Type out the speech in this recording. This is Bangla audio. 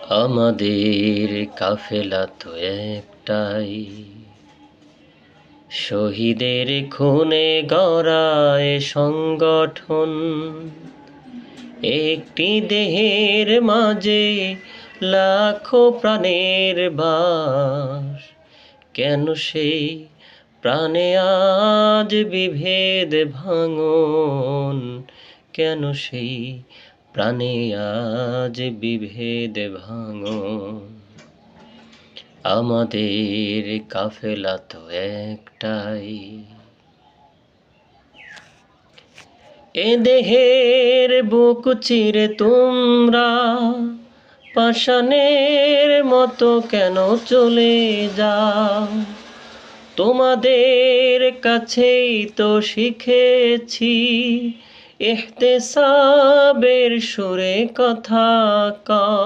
আমাদের কাফেলা তো একটাই, শহীদের খুনে গড়া এ সংগঠন। একটি দেহের মাঝে লাখো প্রাণের বাস, কেন সেই প্রাণে আজ বিভেদ ভাঙন? কেন সেই প্রাণে আজ বিভেদ ভাঙন? আমাদের কাফেলা তো একটাই, এ দেহের বুক চিরে তোমরা পাষাণের মতো কেন চলে যাও? তোমাদের কাছেই তো শিখেছি ইহতেসাবের সুরে কথা কও।